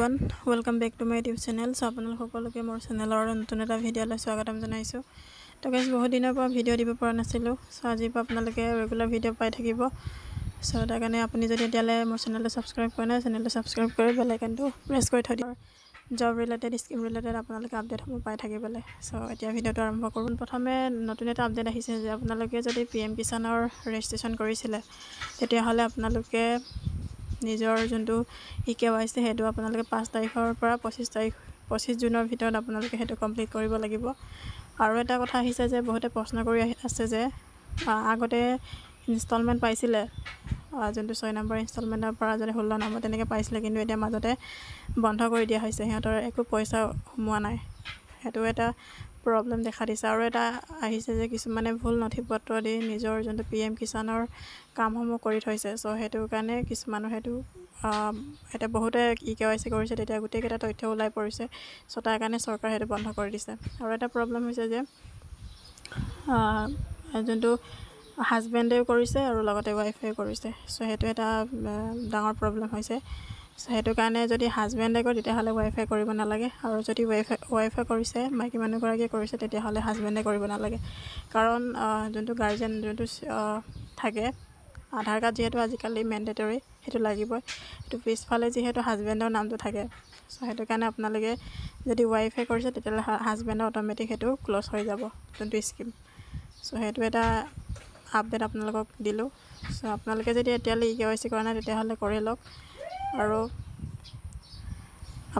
Everyone welcome back to my YouTube channel. So আপোনালোক সকলোকে মোৰ চেনেলৰ নতুন এটা ভিডিঅ'লৈ স্বাগতম জনাইছোঁ। তো গাইজ বহুত দিনৰ পৰা ভিডিঅ' দিব পৰা নাছিলোঁ। সো আজিৰ পৰা আপোনালোকে ৰেগুলাৰ ভিডিঅ' পাই থাকিব। সো তাৰ কাৰণে আপুনি যদি এতিয়ালৈ মোৰ চেনেলটো ছাবস্ক্ৰাইব কৰা নাই চেনেলটো ছাবস্ক্ৰাইব কৰি বেল আইকনটো প্ৰেছ কৰি থৈ দিয়ক। জব ৰিলেটেড স্কিম ৰিলেটেড আপোনালোকে আপডেটসমূহ পাই থাকিবলৈ। সো এতিয়া ভিডিঅ'টো আৰম্ভ কৰোঁ। প্ৰথমে নতুন এটা আপডেট আহিছে যে আপোনালোকে যদি PM কিষাণৰ ৰেজিষ্ট্ৰেশ্যন কৰিছিলে তেতিয়াহ'লে আপোনালোকে নিজৰ যোনটো KYC সেইটো আপোনালোকে 5 তাৰিখৰ পৰা 25 জুনৰ ভিতৰত আপোনালোকে সেইটো কমপ্লিট কৰিব লাগিব। আৰু এটা কথা আহিছে যে বহুতে প্ৰশ্ন কৰি আছে যে আগতে ইনষ্টলমেণ্ট পাইছিলে যোনটো 6 নম্বৰ ইনষ্টলমেণ্টৰ পৰা যদি 16 নম্বৰ তেনেকৈ পাইছিলে, কিন্তু এতিয়া মাজতে বন্ধ কৰি দিয়া হৈছে, সিহঁতৰ একো পইচা সোমোৱা নাই। সেইটো এটা প্ৰব্লেম দেখা দিছে। আৰু এটা আহিছে যে কিছুমানে ভুল নথিপত্ৰ দি নিজৰ যোনটো PM কিষাণৰ কামসমূহ কৰি থৈছে। চ' সেইটো কাৰণে কিছুমানৰ সেইটো এতিয়া বহুতে KYC কৰিছে, তেতিয়া গোটেইকেইটা তথ্য ওলাই পৰিছে। চ' তাৰ কাৰণে চৰকাৰে সেইটো বন্ধ কৰি দিছে। আৰু এটা প্ৰব্লেম হৈছে যে যোনটো হাজবেণ্ডেও কৰিছে আৰু লগতে ৱাইফেও কৰিছে। চ' সেইটো এটা ডাঙৰ প্ৰব্লেম হৈছে। চ' সেইটো কাৰণে যদি হাজবেণ্ডে কৰে তেতিয়াহ'লে ৱাইফে কৰিব নালাগে, আৰু যদি ৱাইফে কৰিছে, মাইকী মানুহগৰাকীয়ে কৰিছে, তেতিয়াহ'লে হাজবেণ্ডে কৰিব নালাগে। কাৰণ যোনটো গাৰ্জেন যোনটো থাকে, আধাৰ কাৰ্ড যিহেতু আজিকালি মেণ্ডেটৰী, সেইটো লাগিবই। সেইটো পিছফালে যিহেতু হাজবেণ্ডৰ নামটো থাকে। চ' সেইটো কাৰণে আপোনালোকে যদি ৱাইফে কৰিছে তেতিয়াহ'লে হাজবেণ্ডৰ অট'মেটিক সেইটো ক্ল'জ হৈ যাব যোনটো স্কিম। চ' সেইটো এটা আপডেট আপোনালোকক দিলোঁ। চ' আপোনালোকে যদি এতিয়ালৈ KYC কৰা নাই তেতিয়াহ'লে কৰি লওক। আৰু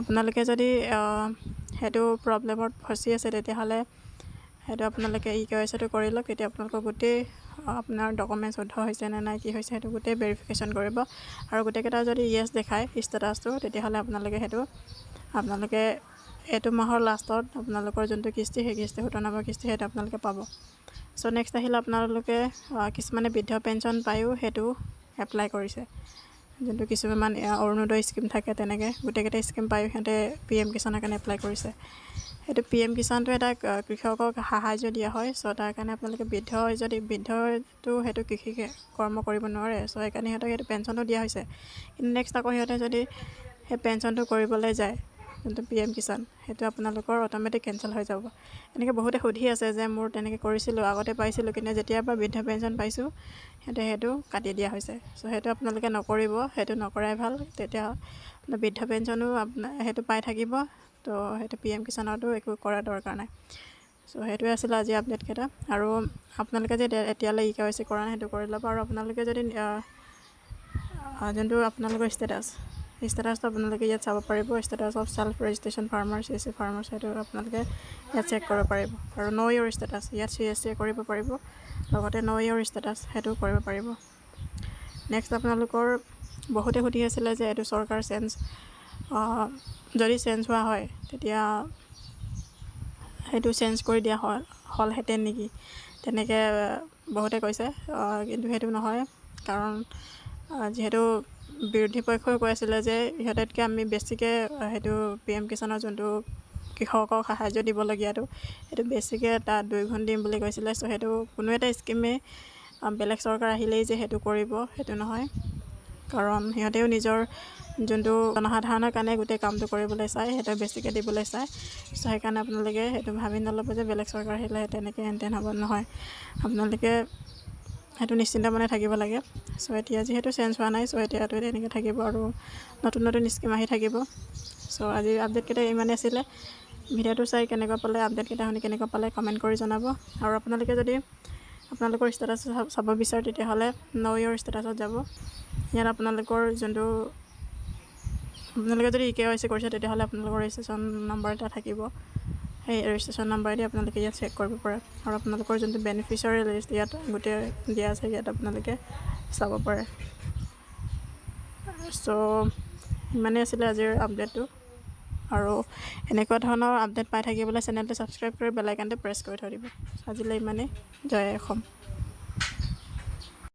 আপোনালোকে যদি সেইটো প্ৰব্লেমত ফচি আছে তেতিয়াহ'লে সেইটো আপোনালোকে KYCটো কৰি লওক। তেতিয়া আপোনালোকৰ গোটেই আপোনাৰ ডকুমেণ্টছ শুদ্ধ হৈছে নে নাই, কি হৈছে, সেইটো গোটেই ভেৰিফিকেশ্যন কৰিব। আৰু গোটেইকেইটা যদি য়েছ দেখায় ষ্টেটাছটো, তেতিয়াহ'লে আপোনালোকে এইটো মাহৰ লাষ্টত আপোনালোকৰ যোনটো কিস্তি, সেই কিস্তি 17 নম্বৰ কিস্তি সেইটো আপোনালোকে পাব। চ' নেক্সট আহিলে আপোনালোকে কিছুমানে বৃদ্ধ পেঞ্চন পায়ো সেইটো এপ্লাই কৰিছে। যোনটো কিছুমান অৰুণোদয় স্কিম থাকে, তেনেকৈ গোটেইকেইটা স্কিম পায়ো সিহঁতে PM কিষাণৰ কাৰণে এপ্লাই কৰিছে। সেইটো PM কিষাণটো এটা কৃষকক সাহাৰ্য দিয়া হয়। চ' তাৰ কাৰণে আপোনালোকে বৃদ্ধটো সেইটো কৃষি কৰ্ম কৰিব নোৱাৰে। চ' সেইকাৰণে সিহঁতক সেইটো পেঞ্চনটো দিয়া হৈছে। কিন্তু নেক্সট আকৌ সিহঁতে যদি সেই পেঞ্চনটো কৰিবলৈ যায়, যোনটো PM কিষাণ, সেইটো আপোনালোকৰ অট'মেটিক কেঞ্চেল হৈ যাব। এনেকৈ বহুতে সুধি আছে যে মোৰ তেনেকৈ কৰিছিলোঁ, আগতে পাইছিলোঁ, কিন্তু যেতিয়াৰ পৰা বৃদ্ধ পেঞ্চন পাইছোঁ সিহঁতে সেইটো কাটি দিয়া হৈছে। চ' সেইটো আপোনালোকে নকৰিব, সেইটো নকৰাই ভাল। তেতিয়া বৃদ্ধ পেঞ্চনো সেইটো পাই থাকিব। তো সেইটো PM কিষাণৰতো একো কৰাৰ দৰকাৰ নাই। চ' সেইটোৱে আছিলে আজি আপডেটকেইটা। আৰু আপোনালোকে যে এতিয়ালৈ KYC কৰা নাই সেইটো কৰি ল'ব। আৰু আপোনালোকে যদি যোনটো আপোনালোকৰ ষ্টেটাছটো আপোনালোকে ইয়াত চাব পাৰিব। Status of self registration farmer CSC farmer, সেইটো আপোনালোকে ইয়াত চেক কৰিব পাৰিব। আৰু ন' ইয়ৰ ষ্টেটাছ ইয়াত CSC কৰিব পাৰিব, লগতে ন' ইয়ৰ ষ্টেটাছ সেইটো কৰিব পাৰিব। নেক্সট আপোনালোকৰ বহুতে সুধি আছিলে যে এইটো চৰকাৰ যদি চেঞ্জ হোৱা হয় তেতিয়া সেইটো চেঞ্জ কৰি দিয়া হ'লহেঁতেন নেকি, তেনেকৈ বহুতে কৈছে। কিন্তু সেইটো নহয়, কাৰণ যিহেতু বিৰোধী পক্ষই কৈ আছিলে যে ইহঁততকৈ আমি বেছিকৈ সেইটো PM কিষাণৰ যোনটো কৃষকক সাহাৰ্য দিবলগীয়াটো সেইটো বেছিকৈ তাত 2 গুণ দিম বুলি কৈছিলে। চ' সেইটো কোনো এটা স্কিমেই বেলেগ চৰকাৰ আহিলেই যে সেইটো কৰিব, সেইটো নহয়। কাৰণ সিহঁতেও নিজৰ যোনটো জনসাধাৰণৰ কাৰণে গোটেই কামটো কৰিবলৈ চায়, সেইটো বেছিকৈ দিবলৈ চায়। চ' সেইকাৰণে আপোনালোকে সেইটো ভাবি নল'ব যে বেলেগ চৰকাৰ আহিলে তেনেকৈ হেনতেন হ'ব, নহয়। আপোনালোকে সেইটো নিশ্চিন্ত মনে থাকিব লাগে। চ' এতিয়া যিহেতু চেঞ্জ হোৱা নাই, চ' এতিয়াতো তেনেকৈ থাকিব আৰু নতুন স্কিম আহি থাকিব। চ' আজিৰ আপডেটকেইটা ইমানেই আছিলে। ভিডিঅ'টো চাই কেনেকুৱা পালে, আপডেটকেইটা শুনি কেনেকুৱা পালে কমেণ্ট কৰি জনাব। আৰু আপোনালোকে যদি আপোনালোকৰ ষ্টেটাছ চাব বিচাৰে তেতিয়াহ'লে ন' ইয়ৰ ষ্টেটাছত যাব। ইয়াত আপোনালোকৰ আপোনালোকে যদি KYC কৰিছে তেতিয়াহ'লে আপোনালোকৰ ৰেজিষ্ট্ৰেশ্যন নম্বৰ এটা থাকিব। সেই ৰেজিষ্ট্ৰেশ্যন নম্বৰেদি আপোনালোকে ইয়াত চেক কৰিব পাৰে। আৰু আপোনালোকৰ যোনটো বেনিফিচিয়াৰী লিষ্ট ইয়াত গোটেই দিয়া আছে, ইয়াত আপোনালোকে চাব পাৰে। চ' ইমানেই আছিলে আজিৰ আপডেটটো। আৰু এনেকুৱা ধৰণৰ আপডেট পাই থাকিবলৈ চেনেলটো ছাবস্ক্ৰাইব কৰি বেল আইকনটো প্ৰেছ কৰি থৈ দিব। আজিলৈ ইমানেই। জয় অসম।